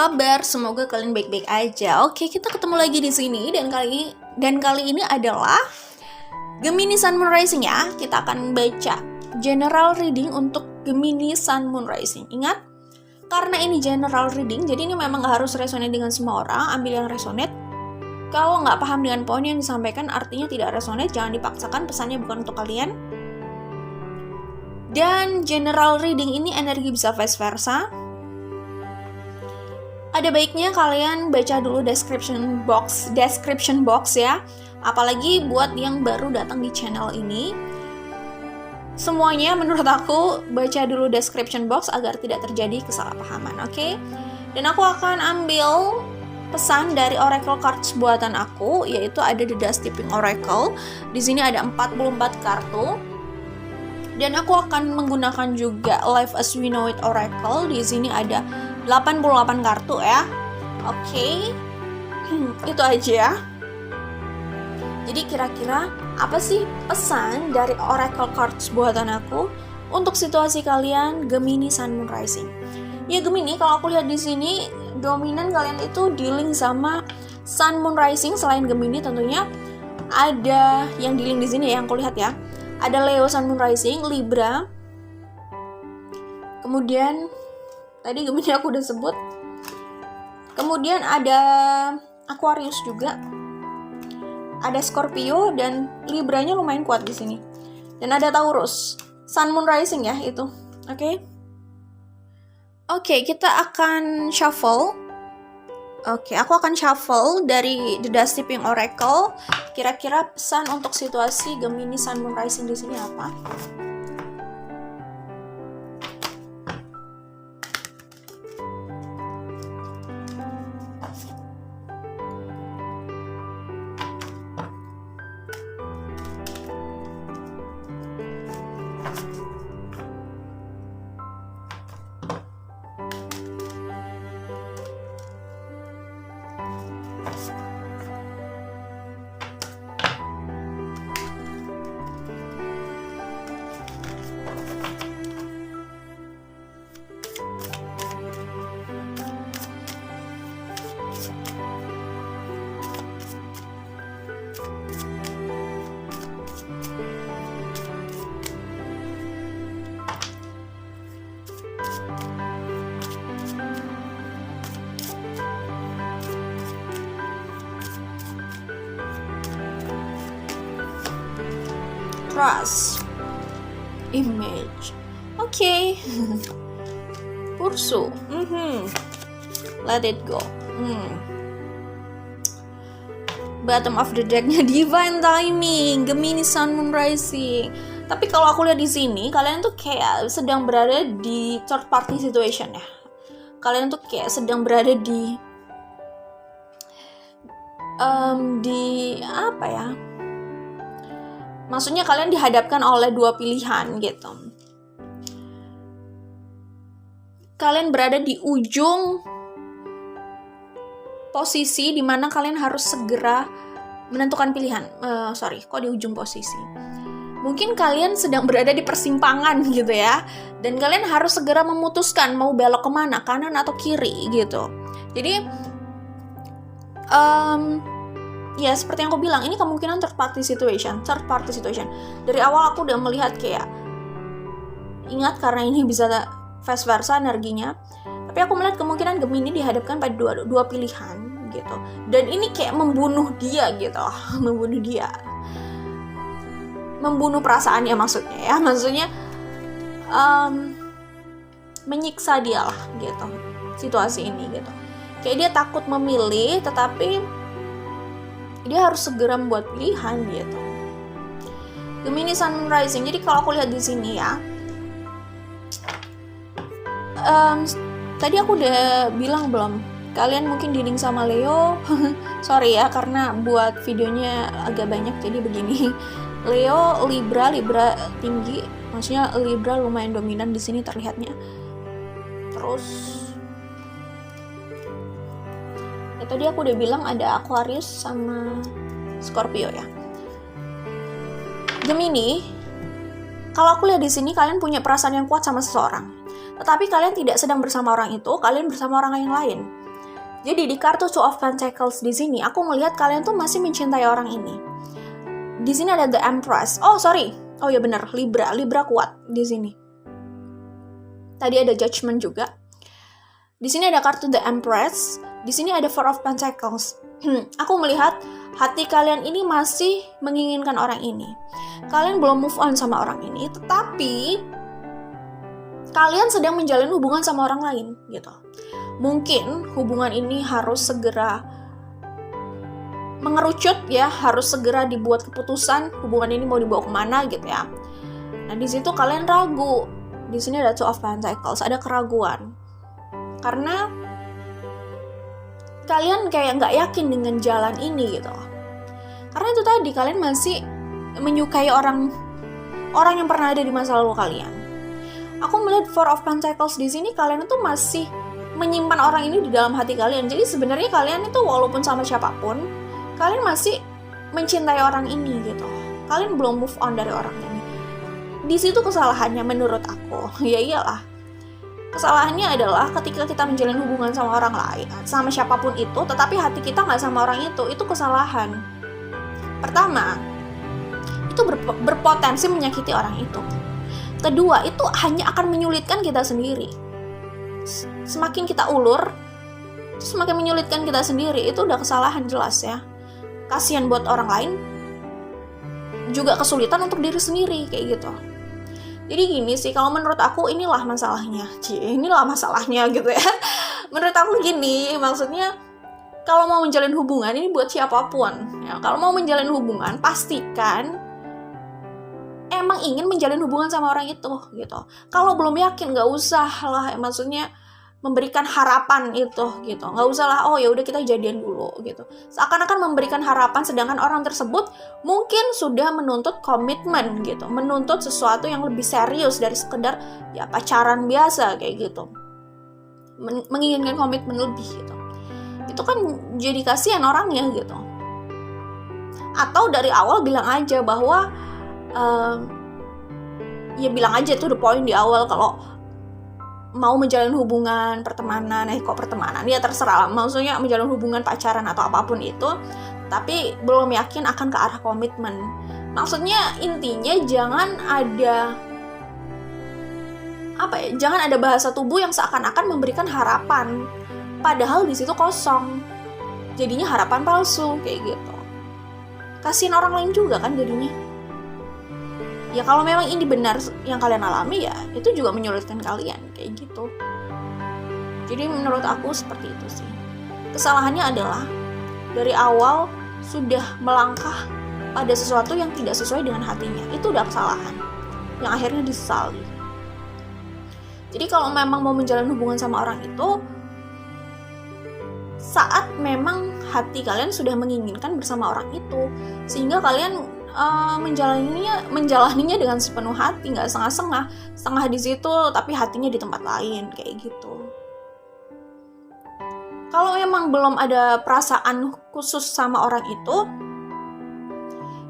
kabar? Semoga kalian baik-baik aja. Oke, kita ketemu lagi di sini dan kali ini adalah Gemini Sun Moon Rising ya. Kita akan baca general reading untuk Gemini Sun Moon Rising. Ingat, karena ini general reading, jadi ini memang gak harus resonate dengan semua orang. Ambil yang resonate. Kalau nggak paham dengan poin yang disampaikan, artinya tidak resonate. Jangan dipaksakan, pesannya bukan untuk kalian. Dan general reading ini energi bisa vice versa. Ada baiknya kalian baca dulu description box ya. Apalagi buat yang baru datang di channel ini. Semuanya menurut aku baca dulu description box agar tidak terjadi kesalahpahaman, oke? Dan aku akan ambil pesan dari Oracle Cards buatan aku, yaitu ada The Dust Tipping Oracle. Di sini ada 44 kartu. Dan aku akan menggunakan juga Life as We Know It Oracle. Di sini ada 88 kartu ya. Oke. Itu aja ya. Jadi kira-kira apa sih pesan dari Oracle Cards buatan aku untuk situasi kalian Gemini Sun Moon Rising? Ya Gemini, kalau aku lihat di sini dominan kalian itu dealing sama Sun Moon Rising. Selain Gemini tentunya ada yang dealing di sini ya, yang aku lihat ya. Ada Leo Sun Moon Rising, Libra. Kemudian tadi Gemini aku udah sebut. Kemudian ada Aquarius juga. Ada Scorpio dan Libranya lumayan kuat di sini. Dan ada Taurus. Sun Moon Rising ya itu. Oke. Oke, kita akan shuffle. Oke, aku akan shuffle dari The Dust Tipping Oracle. Kira-kira pesan untuk situasi Gemini Sun Moon Rising di sini apa? Trust, image, oke. Pursue, let it go. Bottom of the decknya divine timing, Gemini Sun Moon Rising. Tapi kalau aku lihat di sini, kalian tuh kayak sedang berada di third party situation ya. Kalian tuh kayak sedang berada di apa ya? Maksudnya kalian dihadapkan oleh dua pilihan gitu. Kalian berada di ujung posisi di mana kalian harus segera menentukan pilihan. Kok di ujung posisi? Mungkin kalian sedang berada di persimpangan gitu ya. Dan kalian harus segera memutuskan mau belok kemana, kanan atau kiri gitu. Jadi ya seperti yang aku bilang, ini kemungkinan third party situation. Dari awal aku udah melihat kayak, ingat karena ini bisa vice versa energinya, tapi aku melihat kemungkinan Gemini dihadapkan pada dua pilihan gitu. Dan ini kayak membunuh dia gitu. Membunuh perasaannya maksudnya menyiksa dia lah gitu, situasi ini gitu. Kayak dia takut memilih, tetapi dia harus segera membuat pilihan gitu. Gemini Sun Moon Rising. Jadi kalau aku lihat di sini ya, tadi aku udah bilang belum? Kalian mungkin dealing sama Leo. Sorry ya, karena buat videonya agak banyak jadi begini. Leo, Libra tinggi. Maksudnya Libra lumayan dominan di sini terlihatnya. Terus tadi aku udah bilang ada Aquarius sama Scorpio ya. Gemini, kalau aku lihat di sini kalian punya perasaan yang kuat sama seseorang. Tetapi kalian tidak sedang bersama orang itu, kalian bersama orang yang lain. Jadi di kartu Two of Pentacles di sini aku melihat kalian tuh masih mencintai orang ini. Di sini ada The Empress. Oh ya benar, Libra kuat di sini. Tadi ada Judgment juga. Di sini ada kartu The Empress. Di sini ada Four of Pentacles. Aku melihat hati kalian ini masih menginginkan orang ini. Kalian belum move on sama orang ini, tetapi kalian sedang menjalin hubungan sama orang lain gitu. Mungkin hubungan ini harus segera mengerucut ya, harus segera dibuat keputusan hubungan ini mau dibawa kemana gitu ya. Nah di situ kalian ragu. Di sini ada Two of Pentacles, ada keraguan. Karena kalian kayak nggak yakin dengan jalan ini gitu. Karena itu tadi kalian masih menyukai orang yang pernah ada di masa lalu kalian. Aku melihat Four of Pentacles di sini kalian itu masih menyimpan orang ini di dalam hati kalian. Jadi sebenarnya kalian itu walaupun sama siapapun, kalian masih mencintai orang ini gitu. Kalian belum move on dari orang ini. Di situ kesalahannya menurut aku. Ya iyalah. Kesalahannya adalah ketika kita menjalin hubungan sama orang lain, sama siapapun itu, tetapi hati kita nggak sama orang itu kesalahan. Pertama, itu berpotensi menyakiti orang itu. Kedua, itu hanya akan menyulitkan kita sendiri. Semakin kita ulur, semakin menyulitkan kita sendiri. Itu udah kesalahan jelas ya. Kasihan buat orang lain, juga kesulitan untuk diri sendiri kayak gitu. Jadi gini sih, kalau menurut aku inilah masalahnya gitu ya. Menurut aku gini, maksudnya kalau mau menjalin hubungan ini buat siapapun ya, kalau mau menjalin hubungan pastikan emang ingin menjalin hubungan sama orang itu gitu. Kalau belum yakin nggak usah lah, maksudnya memberikan harapan itu gitu, nggak usah lah, oh ya udah kita jadian dulu gitu. Seakan-akan memberikan harapan, sedangkan orang tersebut mungkin sudah menuntut komitmen gitu, menuntut sesuatu yang lebih serius dari sekedar ya pacaran biasa kayak gitu, menginginkan komitmen lebih gitu. Itu kan jadi kasihan orangnya gitu. Atau dari awal bilang aja bahwa ya bilang aja tuh the point di awal kalau mau menjalin hubungan pertemanan, ya terserah lah, maksudnya menjalin hubungan pacaran atau apapun itu, tapi belum yakin akan ke arah komitmen. Maksudnya intinya jangan ada bahasa tubuh yang seakan-akan memberikan harapan, padahal di situ kosong, jadinya harapan palsu kayak gitu. Kasihin orang lain juga kan jadinya. Ya kalau memang ini benar yang kalian alami ya itu juga menyulitkan kalian kayak gitu. Jadi menurut aku seperti itu sih. Kesalahannya adalah dari awal sudah melangkah pada sesuatu yang tidak sesuai dengan hatinya. Itu udah kesalahan yang akhirnya disesali. Jadi kalau memang mau menjalin hubungan sama orang itu, saat memang hati kalian sudah menginginkan bersama orang itu, sehingga kalian menjalaninya dengan sepenuh hati, nggak setengah di situ tapi hatinya di tempat lain kayak gitu. Kalau memang belum ada perasaan khusus sama orang itu,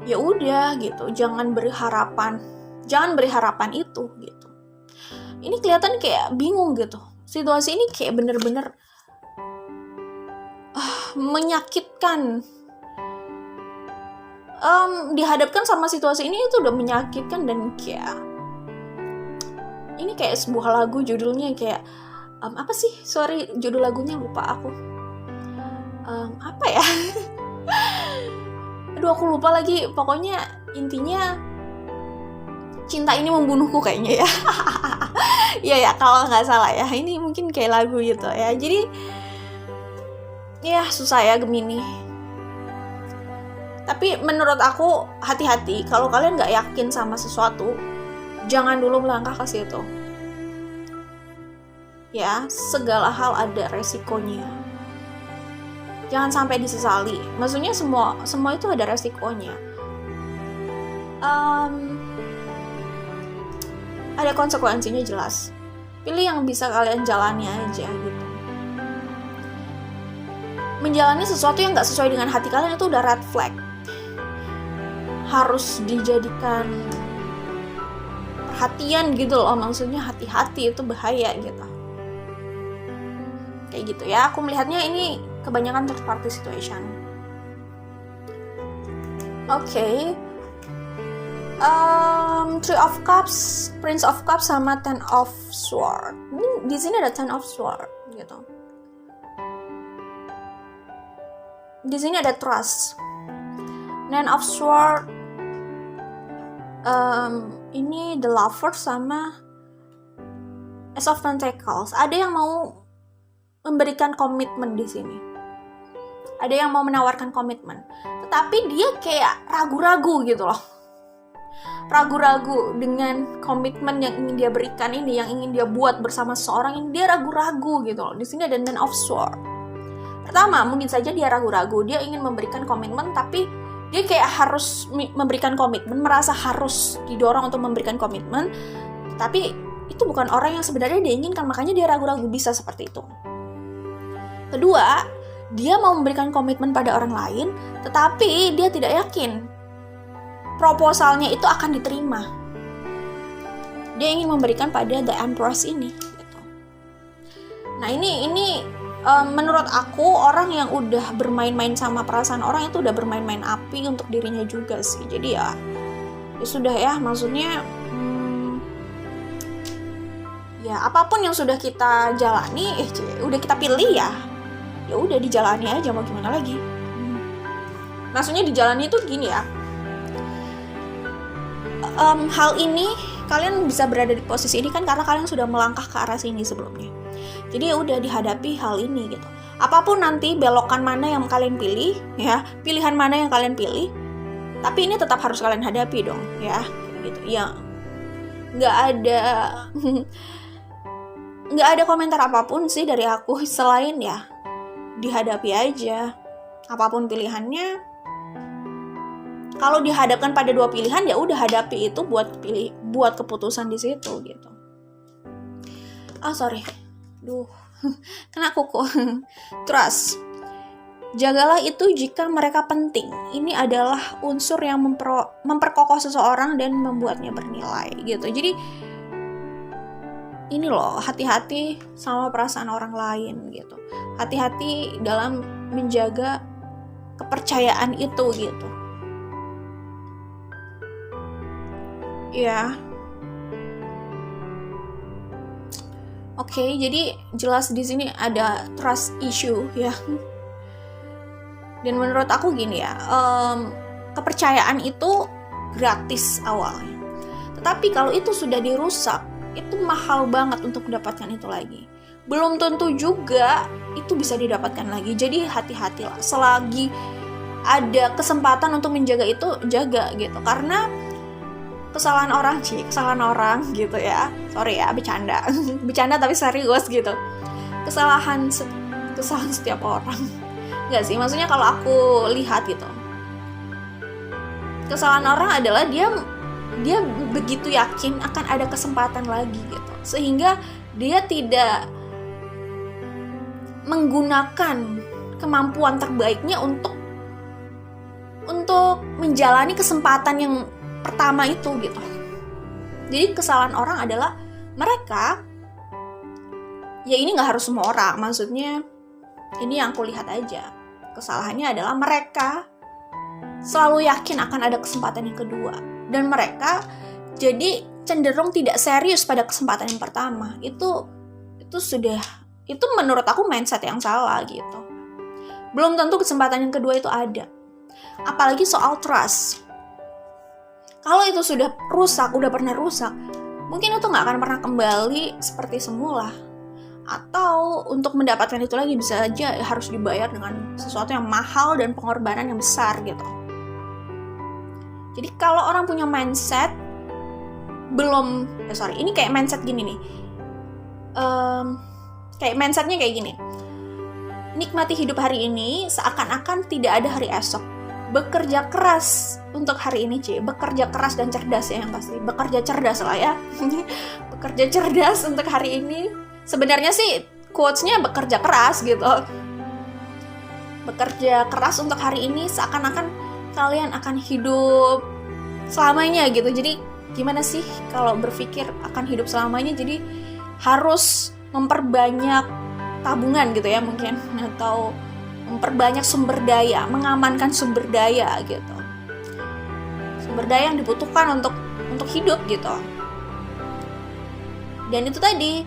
ya udah gitu, jangan beri harapan itu gitu. Ini kelihatan kayak bingung gitu, situasi ini kayak bener-bener menyakitkan. Dihadapkan sama situasi ini itu udah menyakitkan dan kayak ini kayak sebuah lagu judulnya kayak apa sih? Sorry, judul lagunya lupa aku. Apa ya? Aduh aku lupa lagi. Pokoknya intinya cinta ini membunuhku kayaknya ya. Iya ya kalau nggak salah ya. Ini mungkin kayak lagu gitu ya. Jadi ya susah ya Gemini. Tapi menurut aku hati-hati, kalau kalian nggak yakin sama sesuatu, jangan dulu melangkah ke situ. Ya, segala hal ada resikonya. Jangan sampai disesali. Maksudnya semua itu ada resikonya. Ada konsekuensinya jelas. Pilih yang bisa kalian jalani aja gitu. Menjalani sesuatu yang nggak sesuai dengan hati kalian itu udah red flag. Harus dijadikan perhatian gitu loh, maksudnya hati-hati, itu bahaya gitu kayak gitu ya. Aku melihatnya ini kebanyakan third party situation. Oke. Three of Cups, Prince of Cups sama Ten of Swords. Di sini ada Ten of Swords gitu. Di sini ada trust. Nine of Swords. Ini The Lover sama Ace of Pentacles. Ada yang mau memberikan komitmen di sini. Ada yang mau menawarkan komitmen. Tetapi dia kayak ragu-ragu gitu loh. Ragu-ragu dengan komitmen yang ingin dia berikan ini, yang ingin dia buat bersama seseorang ini, dia ragu-ragu gitu loh. Di sini ada Nine of Swords. Pertama, mungkin saja dia ragu-ragu, dia ingin memberikan komitmen, tapi dia kayak harus memberikan komitmen, merasa harus didorong untuk memberikan komitmen, tapi itu bukan orang yang sebenarnya dia inginkan, makanya dia ragu-ragu, bisa seperti itu. Kedua, dia mau memberikan komitmen pada orang lain, tetapi dia tidak yakin proposalnya itu akan diterima. Dia ingin memberikan pada The Empress ini gitu. Nah ini menurut aku orang yang udah bermain-main sama perasaan orang itu udah bermain-main api untuk dirinya juga sih. Jadi ya sudah ya, maksudnya ya apapun yang sudah kita jalani, udah kita pilih ya udah dijalani aja, mau gimana lagi. Maksudnya dijalani itu gini ya. Hal ini kalian bisa berada di posisi ini kan karena kalian sudah melangkah ke arah sini sebelumnya. Jadi ya udah dihadapi hal ini gitu. Apapun nanti belokan mana yang kalian pilih ya, pilihan mana yang kalian pilih, tapi ini tetap harus kalian hadapi dong ya, gitu. Ya nggak ada komentar apapun sih dari aku selain ya dihadapi aja. Apapun pilihannya, kalau dihadapkan pada dua pilihan ya udah hadapi itu, buat keputusan di situ gitu. Kena kuku. Trust. Jagalah itu jika mereka penting. Ini adalah unsur yang memperkokoh seseorang dan membuatnya bernilai gitu. Jadi ini loh, hati-hati sama perasaan orang lain gitu. Hati-hati dalam menjaga kepercayaan itu gitu. Ya. Oke, jadi jelas di sini ada trust issue ya. Dan menurut aku gini ya, kepercayaan itu gratis awalnya. Tetapi kalau itu sudah dirusak, itu mahal banget untuk mendapatkan itu lagi. Belum tentu juga itu bisa didapatkan lagi. Jadi hati-hatilah. Selagi ada kesempatan untuk menjaga itu, jaga gitu. Karena kesalahan orang gitu ya. Sorry ya, bercanda. Bercanda tapi serius gitu. Kesalahan setiap orang. Enggak sih, maksudnya kalau aku lihat gitu. Kesalahan orang adalah dia begitu yakin akan ada kesempatan lagi gitu. Sehingga dia tidak menggunakan kemampuan terbaiknya untuk menjalani kesempatan yang pertama itu gitu. Jadi kesalahan orang adalah mereka, ya ini gak harus semua orang, maksudnya ini yang aku lihat aja. Kesalahannya adalah mereka selalu yakin akan ada kesempatan yang kedua, dan mereka jadi cenderung tidak serius pada kesempatan yang pertama. Itu menurut aku mindset yang salah gitu. Belum tentu kesempatan yang kedua itu ada. Apalagi soal trust. Kalau itu sudah rusak, udah pernah rusak, mungkin itu gak akan pernah kembali seperti semula. Atau untuk mendapatkan itu lagi bisa aja harus dibayar dengan sesuatu yang mahal dan pengorbanan yang besar gitu. Jadi kalau orang punya mindset ini kayak mindset gini nih. Kayak mindsetnya kayak gini. Nikmati hidup hari ini seakan-akan tidak ada hari esok. Bekerja keras untuk hari ini, bekerja keras dan cerdas ya, yang pasti bekerja cerdas lah ya. Bekerja cerdas untuk hari ini. Sebenarnya sih quotes-nya bekerja keras gitu. Bekerja keras untuk hari ini seakan-akan kalian akan hidup selamanya gitu. Jadi gimana sih kalau berpikir akan hidup selamanya, jadi harus memperbanyak tabungan gitu ya mungkin, atau memperbanyak sumber daya, mengamankan sumber daya gitu, sumber daya yang dibutuhkan untuk hidup gitu. Dan itu tadi,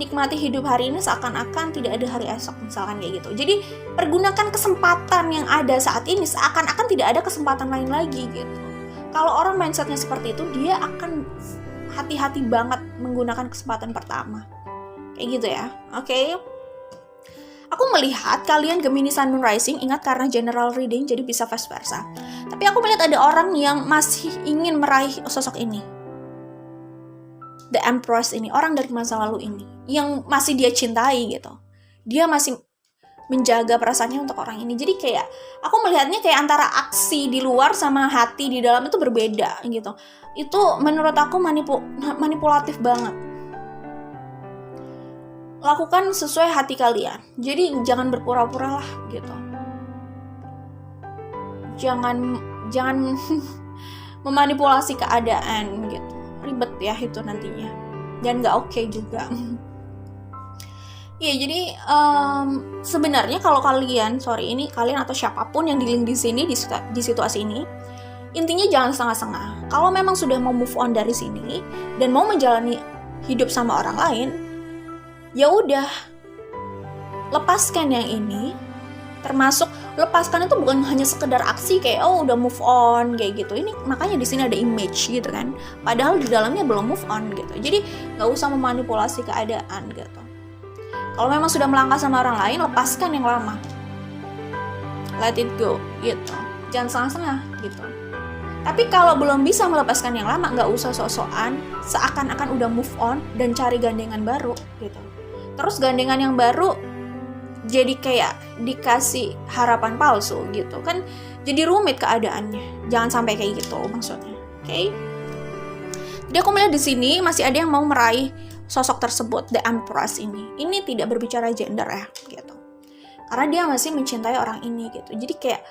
nikmati hidup hari ini seakan-akan tidak ada hari esok, misalkan kayak gitu. Jadi pergunakan kesempatan yang ada saat ini seakan-akan tidak ada kesempatan lain lagi gitu. Kalau orang mindsetnya seperti itu, dia akan hati-hati banget menggunakan kesempatan pertama, kayak gitu ya. Oke. Aku melihat kalian Gemini Sun Moon Rising, ingat karena general reading jadi bisa vice versa. Tapi aku melihat ada orang yang masih ingin meraih sosok ini. The Empress ini, orang dari masa lalu ini, yang masih dia cintai gitu. Dia masih menjaga perasaannya untuk orang ini. Jadi kayak, aku melihatnya kayak antara aksi di luar sama hati di dalam itu berbeda gitu. Itu menurut aku manipulatif banget. Lakukan sesuai hati kalian. Jadi jangan berpura-pura lah gitu. Jangan memanipulasi keadaan gitu. Ribet ya itu nantinya. Dan gak oke juga. Ya jadi sebenarnya kalau kalian atau siapapun yang di sini di situasi ini, intinya jangan setengah-setengah. Kalau memang sudah mau move on dari sini dan mau menjalani hidup sama orang lain, ya udah, lepaskan yang ini. Termasuk lepaskan itu bukan hanya sekedar aksi kayak udah move on kayak gitu. Ini makanya di sini ada image gitu kan. Padahal di dalamnya belum move on gitu. Jadi nggak usah memanipulasi keadaan gitu. Kalau memang sudah melangkah sama orang lain, lepaskan yang lama. Let it go gitu. Jangan setengah-setengah gitu. Tapi kalau belum bisa melepaskan yang lama, nggak usah sok-sokan seakan-akan udah move on dan cari gandengan baru gitu. Terus gandengan yang baru jadi kayak dikasih harapan palsu gitu kan, jadi rumit keadaannya. Jangan sampai kayak gitu maksudnya. Oke? Jadi aku melihat di sini masih ada yang mau meraih sosok tersebut, The Empress ini. Ini tidak berbicara gender ya gitu. Karena dia masih mencintai orang ini gitu. Jadi kayak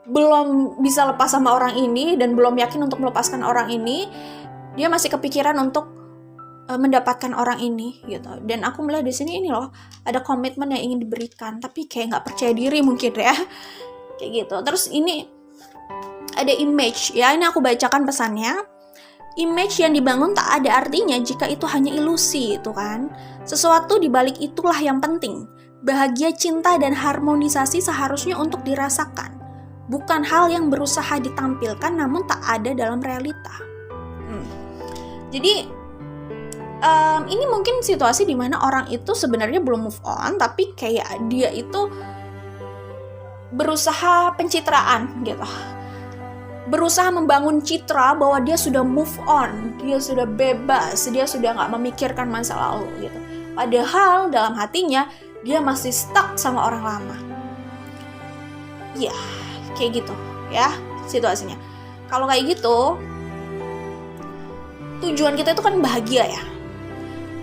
belum bisa lepas sama orang ini dan belum yakin untuk melepaskan orang ini. Dia masih kepikiran untuk mendapatkan orang ini gitu. Dan aku melihat di sini ini loh, ada komitmen yang ingin diberikan, tapi kayak nggak percaya diri mungkin ya, kayak gitu. Terus ini ada image ya, ini aku bacakan pesannya. Image yang dibangun tak ada artinya jika itu hanya ilusi, itu kan. Sesuatu di balik itulah yang penting. Bahagia, cinta, dan harmonisasi seharusnya untuk dirasakan, bukan hal yang berusaha ditampilkan namun tak ada dalam realita. Jadi ini mungkin situasi di mana orang itu sebenarnya belum move on, tapi kayak dia itu berusaha pencitraan gitu. Berusaha membangun citra bahwa dia sudah move on, dia sudah bebas, dia sudah gak memikirkan masa lalu gitu. Padahal dalam hatinya dia masih stuck sama orang lama. Ya, kayak gitu ya situasinya. Kalau kayak gitu, tujuan kita itu kan bahagia ya.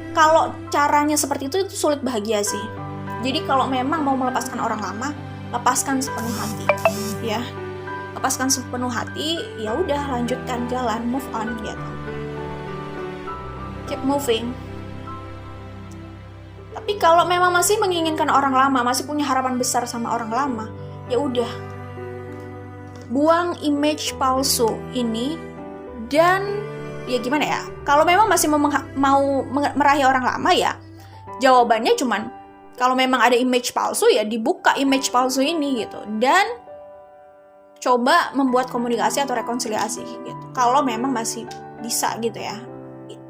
Kalau caranya seperti itu sulit bahagia sih. Jadi kalau memang mau melepaskan orang lama, lepaskan sepenuh hati ya. Lepaskan sepenuh hati, ya udah lanjutkan jalan, move on gitu. Keep moving. Tapi kalau memang masih menginginkan orang lama, masih punya harapan besar sama orang lama, ya udah. Buang image palsu ini dan ya gimana ya? Kalau memang masih mau meraih orang lama ya, jawabannya cuman kalau memang ada image palsu ya dibuka image palsu ini gitu. Dan coba membuat komunikasi atau rekonsiliasi gitu. Kalau memang masih bisa gitu ya.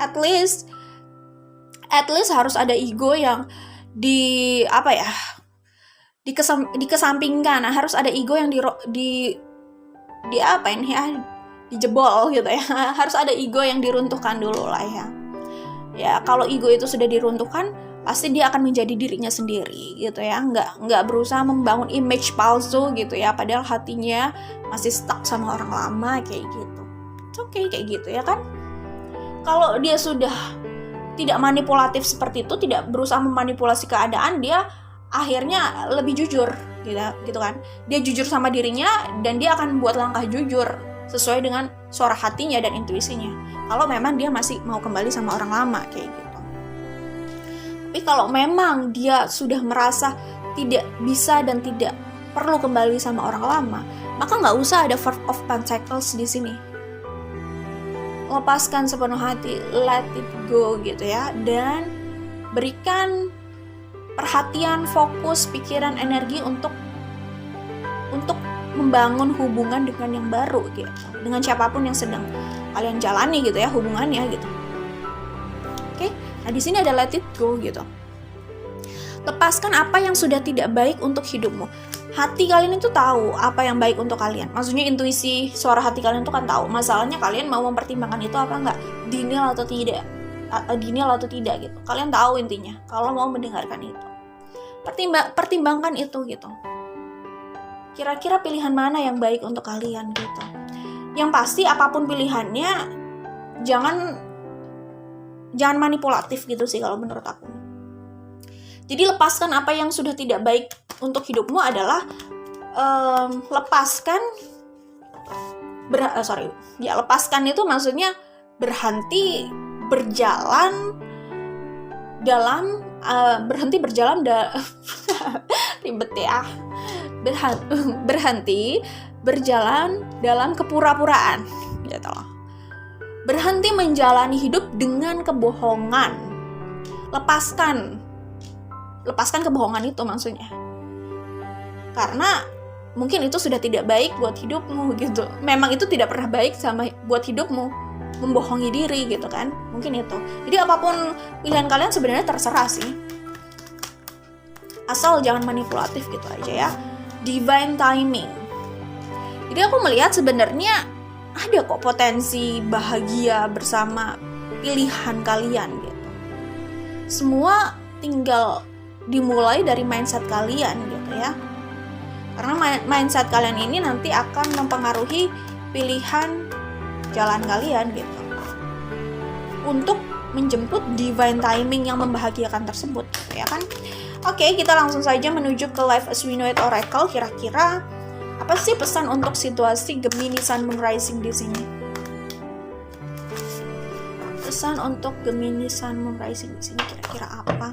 At least harus ada ego yang dikesampingkan. Harus ada ego yang dijebol gitu ya. Harus ada ego yang diruntuhkan dulu lah ya. Ya, kalau ego itu sudah diruntuhkan, pasti dia akan menjadi dirinya sendiri gitu ya, nggak berusaha membangun image palsu gitu ya, padahal hatinya masih stuck sama orang lama kayak gitu. Oke, kayak gitu ya kan. Kalau dia sudah tidak manipulatif seperti itu, tidak berusaha memanipulasi keadaan, dia akhirnya lebih jujur gitu kan. Dia jujur sama dirinya dan dia akan buat langkah jujur sesuai dengan suara hatinya dan intuisinya. Kalau memang dia masih mau kembali sama orang lama kayak gitu. Tapi kalau memang dia sudah merasa tidak bisa dan tidak perlu kembali sama orang lama, maka nggak usah ada 4 of Pentacles di sini. Lepaskan sepenuh hati, let it go gitu ya, dan berikan perhatian, fokus, pikiran, energi untuk membangun hubungan dengan yang baru gitu, dengan siapapun yang sedang kalian jalani gitu ya hubungannya gitu. Oke, nah di sini ada let it go gitu. Lepaskan apa yang sudah tidak baik untuk hidupmu. Hati kalian itu tahu apa yang baik untuk kalian. Maksudnya intuisi, suara hati kalian itu kan tahu. Masalahnya kalian mau mempertimbangkan itu apa enggak, denial atau tidak gitu. Kalian tahu intinya kalau mau mendengarkan itu. Pertimbangkan itu gitu. Kira-kira pilihan mana yang baik untuk kalian gitu. Yang pasti apapun pilihannya, jangan manipulatif gitu sih kalau menurut aku. Jadi lepaskan apa yang sudah tidak baik untuk hidupmu adalah lepaskan itu maksudnya berhenti berjalan ribet ya. Berhenti berjalan dalam kepura-puraan gitu loh. Berhenti menjalani hidup dengan kebohongan. Lepaskan kebohongan itu maksudnya. Karena mungkin itu sudah tidak baik buat hidupmu gitu. Memang itu tidak pernah baik buat hidupmu, membohongi diri gitu kan. Mungkin itu. Jadi apapun pilihan kalian sebenarnya terserah sih. Asal jangan manipulatif gitu aja ya. Divine timing. Jadi aku melihat sebenarnya ada kok potensi bahagia bersama pilihan kalian gitu. Semua tinggal dimulai dari mindset kalian gitu ya. Karena mindset kalian ini nanti akan mempengaruhi pilihan jalan kalian gitu. Untuk menjemput divine timing yang membahagiakan tersebut gitu ya kan. Oke, kita langsung saja menuju ke Life as We Know It Oracle. Kira-kira apa sih pesan untuk situasi Gemini Sun Moon Rising di sini? Pesan untuk Gemini Sun Moon Rising di sini kira-kira apa?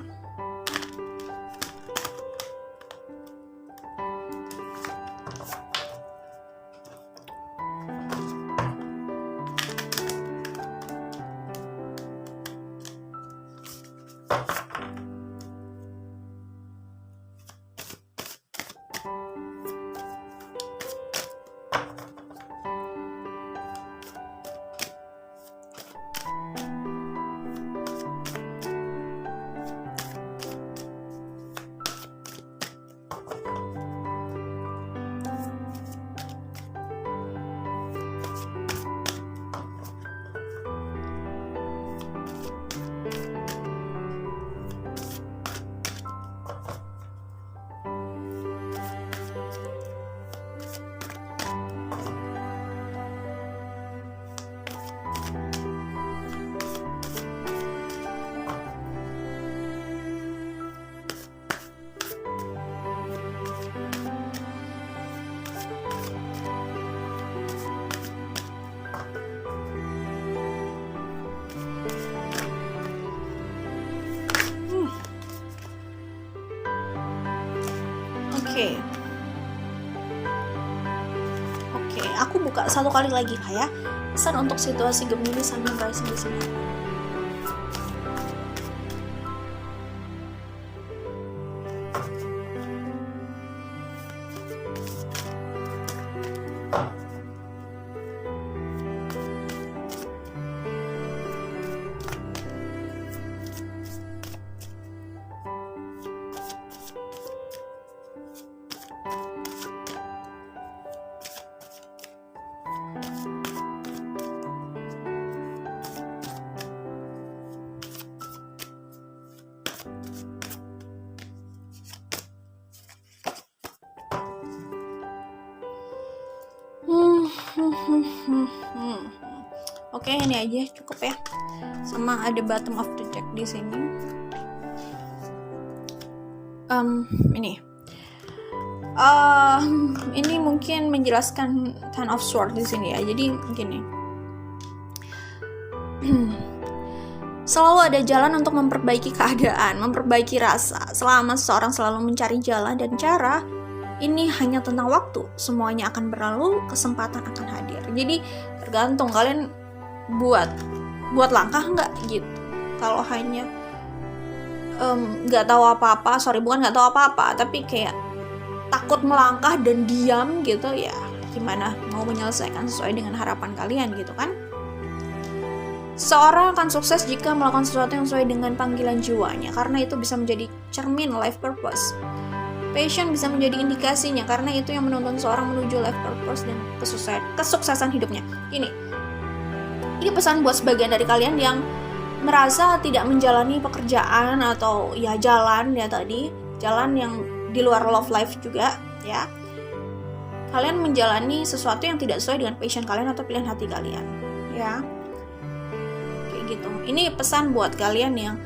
Oke, aku buka satu kali lagi ya. Pesan untuk situasi Gemini Sun Moon Rising di sini. Oke, ini aja cukup ya. Sama ada bottom of the deck di sini. Ini mungkin menjelaskan Ten of Swords di sini ya. Jadi gini. Selalu ada jalan untuk memperbaiki keadaan, memperbaiki rasa. Selama seseorang selalu mencari jalan dan cara, ini hanya tentang waktu. Semuanya akan berlalu, kesempatan akan hadir. Jadi tergantung kalian buat langkah nggak gitu. Kalau hanya nggak tahu apa-apa, bukan nggak tahu apa-apa, tapi kayak takut melangkah dan diam gitu, ya gimana mau menyelesaikan sesuai dengan harapan kalian gitu kan. Seorang akan sukses jika melakukan sesuatu yang sesuai dengan panggilan jiwanya, karena itu bisa menjadi cermin life purpose. Passion bisa menjadi indikasinya, karena itu yang menuntun seorang menuju life purpose dan kesuksesan hidupnya. Ini pesan buat sebagian dari kalian yang merasa tidak menjalani pekerjaan atau ya jalan yang di luar love life juga ya. Kalian menjalani sesuatu yang tidak sesuai dengan passion kalian atau pilihan hati kalian ya. Gitu. Ini pesan buat kalian yang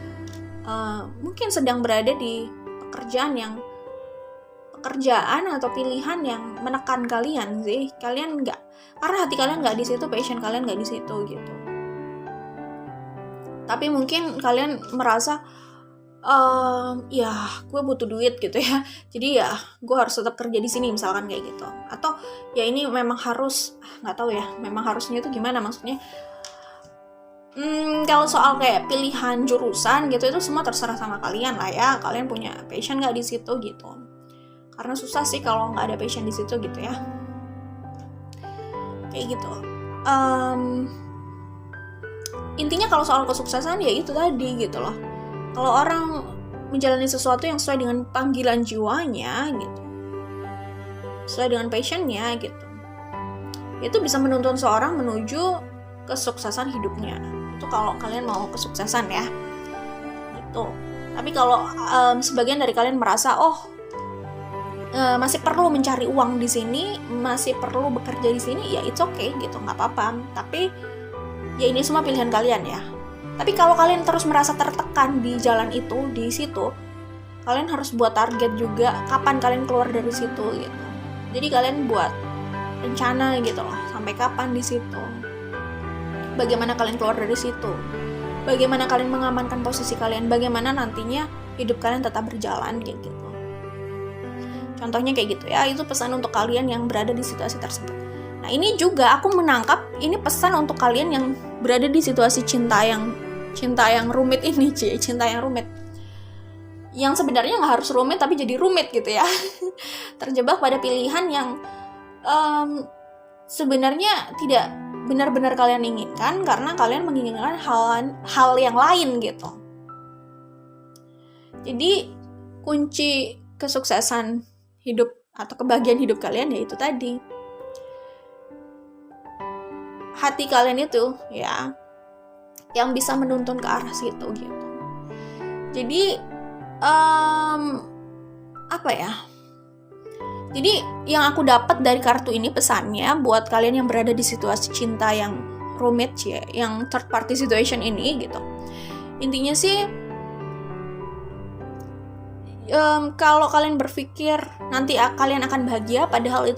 mungkin sedang berada di pekerjaan atau pilihan yang menekan kalian sih. Kalian nggak, karena hati kalian nggak di situ, passion kalian nggak di situ gitu. Tapi mungkin kalian merasa ya gue butuh duit gitu ya, jadi ya gue harus tetap kerja di sini misalkan kayak gitu. Atau ya ini memang harus, nggak tahu ya, memang harusnya itu gimana maksudnya. Kalau soal kayak pilihan jurusan gitu, itu semua terserah sama kalian lah ya. Kalian punya passion nggak di situ gitu. Karena susah sih kalau nggak ada passion di situ gitu ya. Kayak gitu. Intinya kalau soal kesuksesan ya itu tadi gitu loh. Kalau orang menjalani sesuatu yang sesuai dengan panggilan jiwanya gitu, sesuai dengan passionnya gitu, itu bisa menuntun seorang menuju kesuksesan hidupnya. Itu kalau kalian mau kesuksesan ya gitu. Tapi kalau sebagian dari kalian merasa masih perlu mencari uang di sini, masih perlu bekerja di sini, ya it's okay gitu, nggak apa-apa. Tapi ya ini semua pilihan kalian ya. Tapi kalau kalian terus merasa tertekan di jalan itu, di situ, kalian harus buat target juga kapan kalian keluar dari situ gitu. Jadi kalian buat rencana gitu loh, sampai kapan di situ. Bagaimana kalian keluar dari situ? Bagaimana kalian mengamankan posisi kalian? Bagaimana nantinya hidup kalian tetap berjalan kayak gitu. Contohnya kayak gitu ya. Itu pesan untuk kalian yang berada di situasi tersebut. Nah, ini juga aku menangkap ini pesan untuk kalian yang berada di situasi cinta yang rumit ini, cinta yang rumit. Yang sebenarnya nggak harus rumit tapi jadi rumit gitu ya. Terjebak pada pilihan yang sebenarnya tidak benar-benar kalian inginkan, karena kalian menginginkan hal yang lain gitu. Jadi kunci kesuksesan hidup atau kebahagiaan hidup kalian ya itu tadi, hati kalian itu ya yang bisa menuntun ke arah situ gitu. Jadi apa ya? Jadi yang aku dapat dari kartu ini pesannya buat kalian yang berada di situasi cinta yang rumit ya, yang third party situation ini gitu. Intinya sih kalau kalian berpikir nanti kalian akan bahagia, padahal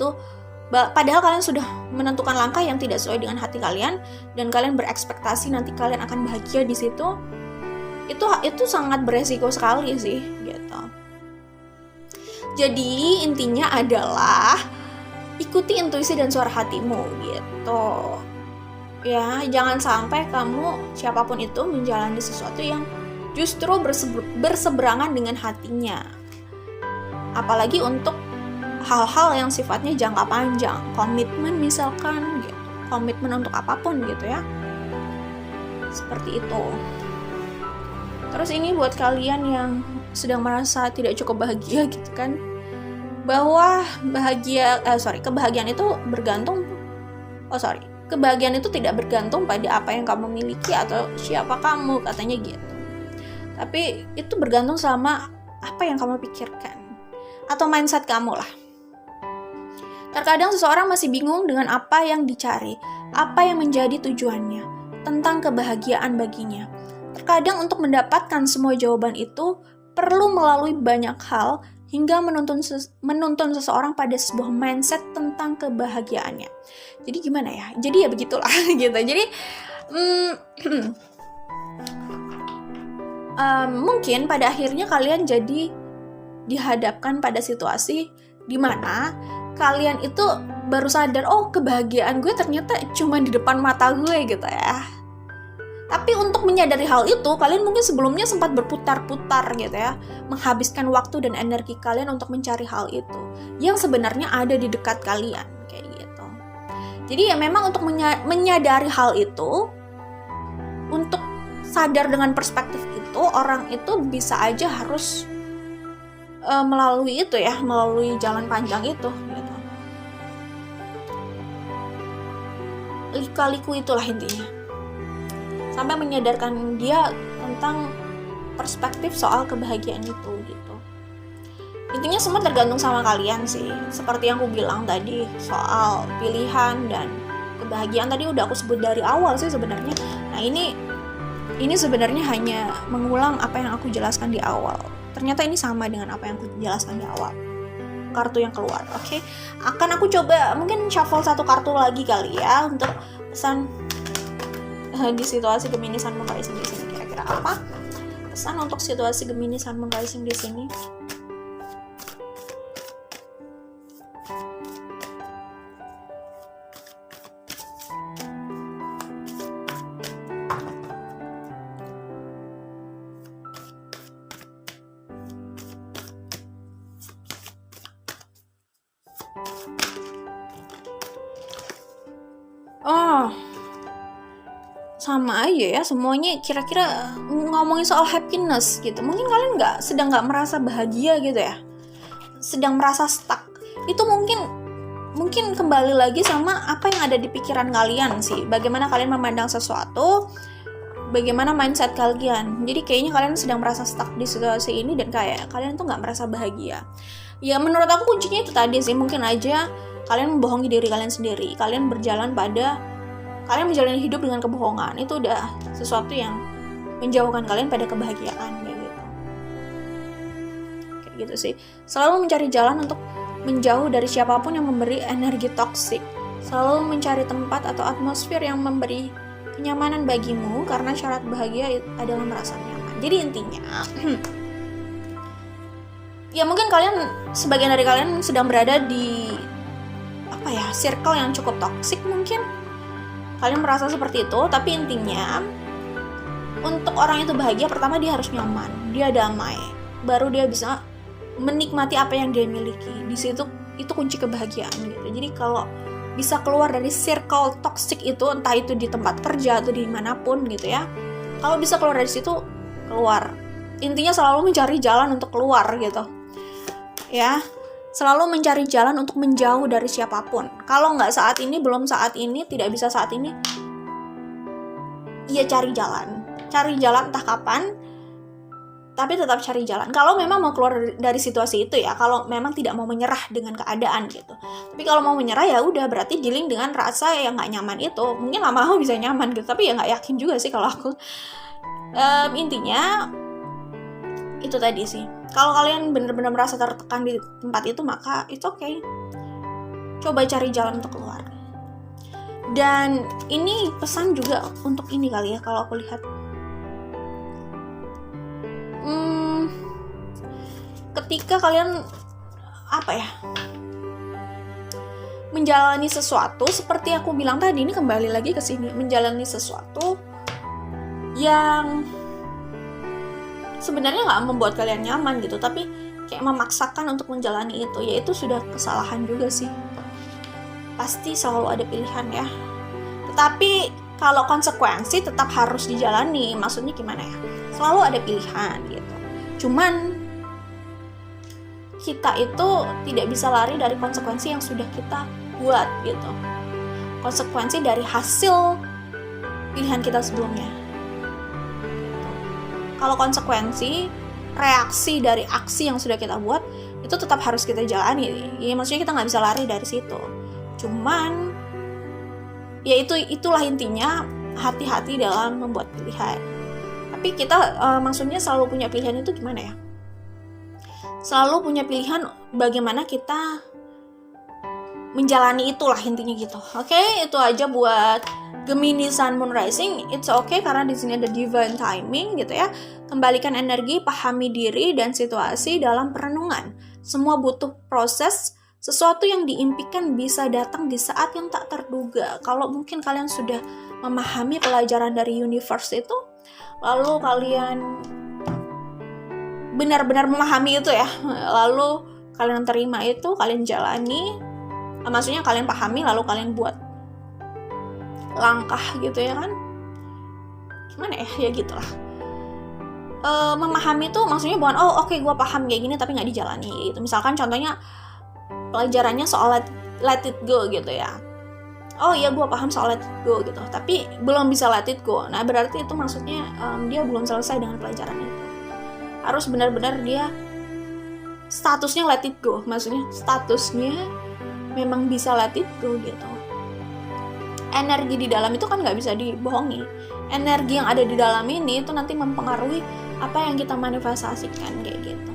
kalian sudah menentukan langkah yang tidak sesuai dengan hati kalian, dan kalian berekspektasi nanti kalian akan bahagia di situ, itu sangat beresiko sekali sih gitu. Jadi intinya adalah ikuti intuisi dan suara hatimu gitu. Ya, jangan sampai kamu siapapun itu menjalani sesuatu yang justru berseberangan dengan hatinya. Apalagi untuk hal-hal yang sifatnya jangka panjang, komitmen misalkan gitu. Komitmen untuk apapun gitu ya. Seperti itu. Terus ini buat kalian yang sedang merasa tidak cukup bahagia gitu kan, bahwa kebahagiaan itu kebahagiaan itu tidak bergantung pada apa yang kamu miliki atau siapa kamu, katanya gitu. Tapi itu bergantung sama apa yang kamu pikirkan atau mindset kamu lah. Terkadang seseorang masih bingung dengan apa yang dicari, apa yang menjadi tujuannya, tentang kebahagiaan baginya. Terkadang untuk mendapatkan semua jawaban itu perlu melalui banyak hal hingga menuntun seseorang pada sebuah mindset tentang kebahagiaannya. Jadi gimana ya? Jadi ya begitulah gitu. Jadi mungkin pada akhirnya kalian jadi dihadapkan pada situasi di mana kalian itu baru sadar, oh kebahagiaan gue ternyata cuma di depan mata gue gitu ya. Tapi untuk menyadari hal itu, kalian mungkin sebelumnya sempat berputar-putar gitu ya, menghabiskan waktu dan energi kalian untuk mencari hal itu yang sebenarnya ada di dekat kalian kayak gitu. Jadi ya memang untuk menyadari hal itu, untuk sadar dengan perspektif itu, orang itu bisa aja harus melalui itu ya, melalui jalan panjang itu gitu. Lika-liku itulah intinya, sampai menyadarkan dia tentang perspektif soal kebahagiaan itu gitu. Intinya semua tergantung sama kalian sih, seperti yang aku bilang tadi soal pilihan dan kebahagiaan tadi udah aku sebut dari awal sih sebenarnya. Nah ini sebenarnya hanya mengulang apa yang aku jelaskan di awal. Ternyata ini sama dengan apa yang aku jelaskan di awal. Kartu yang keluar, oke? Akan aku coba mungkin shuffle satu kartu lagi kali ya untuk pesan di situasi Gemini Sun Moon Rising di sini. Kira-kira apa pesan untuk situasi Gemini Sun Moon Rising di sini? Oh, sama aja ya semuanya kira-kira ngomongin soal happiness gitu. Mungkin kalian sedang nggak merasa bahagia gitu ya, sedang merasa stuck. Itu mungkin kembali lagi sama apa yang ada di pikiran kalian sih. Bagaimana kalian memandang sesuatu, bagaimana mindset kalian. Jadi kayaknya kalian sedang merasa stuck di situasi ini dan kayak kalian tuh nggak merasa bahagia. Ya menurut aku kuncinya itu tadi sih, mungkin aja kalian membohongi diri kalian sendiri. Kalian menjalani hidup dengan kebohongan. Itu udah sesuatu yang menjauhkan kalian pada kebahagiaan kayak gitu. Kayak gitu sih. Selalu mencari jalan untuk menjauh dari siapapun yang memberi energi toksik. Selalu mencari tempat atau atmosfer yang memberi kenyamanan bagimu, karena syarat bahagia adalah merasa nyaman. Jadi intinya ya mungkin sebagian dari kalian sedang berada di circle yang cukup toksik mungkin. Kalian merasa seperti itu, tapi intinya untuk orang itu bahagia, pertama dia harus nyaman, dia damai, baru dia bisa menikmati apa yang dia miliki. Di situ itu kunci kebahagiaan gitu. Jadi kalau bisa keluar dari circle toxic itu, entah itu di tempat kerja atau di manapun gitu ya, kalau bisa keluar dari situ, keluar. Intinya selalu mencari jalan untuk keluar gitu ya, selalu mencari jalan untuk menjauh dari siapapun. Kalau nggak saat ini, belum saat ini, tidak bisa saat ini, ya cari jalan entah kapan, tapi tetap cari jalan. Kalau memang mau keluar dari situasi itu ya, kalau memang tidak mau menyerah dengan keadaan gitu. Tapi kalau mau menyerah ya udah, berarti dealing dengan rasa yang nggak nyaman itu. Mungkin lama-lama bisa nyaman gitu, tapi ya nggak yakin juga sih kalau aku. Intinya itu tadi sih. Kalau kalian benar-benar merasa tertekan di tempat itu, maka itu oke. Coba cari jalan untuk keluar. Dan ini pesan juga untuk ini kali ya, kalau aku lihat. Ketika kalian menjalani sesuatu, seperti aku bilang tadi, ini kembali lagi ke sini, menjalani sesuatu yang sebenarnya nggak membuat kalian nyaman gitu, tapi kayak memaksakan untuk menjalani itu, ya itu sudah kesalahan juga sih. Pasti selalu ada pilihan ya, tetapi kalau konsekuensi tetap harus dijalani. Maksudnya gimana ya, selalu ada pilihan gitu. Cuman kita itu tidak bisa lari dari konsekuensi yang sudah kita buat gitu, konsekuensi dari hasil pilihan kita sebelumnya. Kalau konsekuensi, reaksi dari aksi yang sudah kita buat, itu tetap harus kita jalani. Ya maksudnya kita nggak bisa lari dari situ. Cuman, ya itulah intinya, hati-hati dalam membuat pilihan. Tapi kita maksudnya selalu punya pilihan itu gimana ya? Selalu punya pilihan bagaimana kita menjalani itulah intinya gitu. Oke, itu aja buat Gemini Sun Moon Rising, it's okay karena di sini ada divine timing gitu ya. Kembalikan energi, pahami diri dan situasi dalam perenungan. Semua butuh proses. Sesuatu yang diimpikan bisa datang di saat yang tak terduga. Kalau mungkin kalian sudah memahami pelajaran dari universe itu, lalu kalian benar-benar memahami itu ya, lalu kalian terima itu, kalian jalani, maksudnya kalian pahami lalu kalian buat langkah gitu ya kan, gimana ya gitulah. Memahami itu maksudnya bukan oke, gue paham kayak gini tapi nggak dijalani gitu. Misalkan contohnya pelajarannya soal let it go gitu ya, oh iya gue paham soal let it go gitu, tapi belum bisa let it go. Nah berarti itu maksudnya dia belum selesai dengan pelajaran itu. Harus benar-benar dia statusnya let it go, maksudnya statusnya memang bisa let it go gitu. Energi di dalam itu kan nggak bisa dibohongi. Energi yang ada di dalam ini itu nanti mempengaruhi apa yang kita manifestasikan kayak gitu.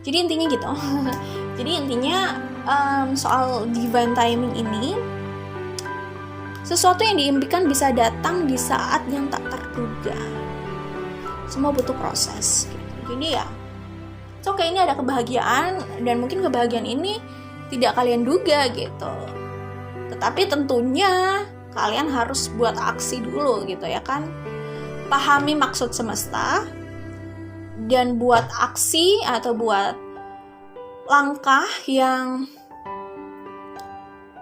Jadi intinya gitu. Jadi intinya soal divine timing ini, sesuatu yang diimpikan bisa datang di saat yang tak terduga. Semua butuh proses gitu. Jadi ya oke, ini ada kebahagiaan dan mungkin kebahagiaan ini tidak kalian duga gitu. Tetapi tentunya kalian harus buat aksi dulu gitu ya kan. Pahami maksud semesta dan buat aksi atau buat langkah yang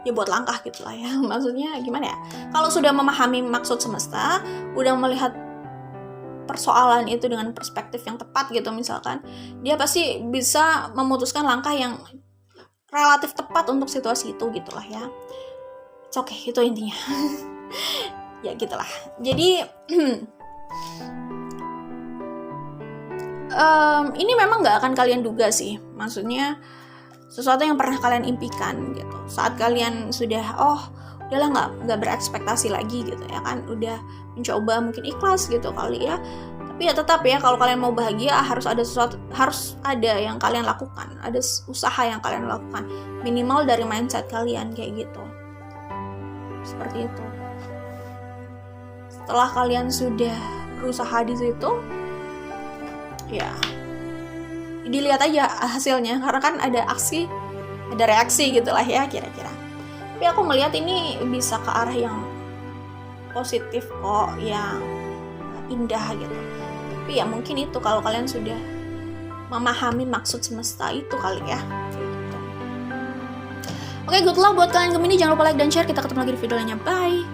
ya buat langkah gitu lah ya. Maksudnya gimana ya, kalau sudah memahami maksud semesta, udah melihat persoalan itu dengan perspektif yang tepat gitu misalkan, dia pasti bisa memutuskan langkah yang relatif tepat untuk situasi itu gitulah ya. Oke, itu intinya. Ya gitulah. Jadi ini memang nggak akan kalian duga sih, maksudnya sesuatu yang pernah kalian impikan gitu. Saat kalian sudah udahlah nggak berekspektasi lagi gitu ya kan, udah mencoba mungkin ikhlas gitu kali ya. Tapi ya tetap ya, kalau kalian mau bahagia harus ada sesuatu, harus ada yang kalian lakukan, ada usaha yang kalian lakukan, minimal dari mindset kalian kayak gitu. Seperti itu. Setelah kalian sudah berusaha di situ, ya dilihat aja hasilnya, karena kan ada aksi ada reaksi gitulah ya kira-kira. Tapi aku melihat ini bisa ke arah yang positif kok, yang indah gitu. Tapi ya mungkin itu kalau kalian sudah memahami maksud semesta itu kali ya. Oke, good luck buat kalian Gemini. Jangan lupa like dan share. Kita ketemu lagi di video lainnya. Bye.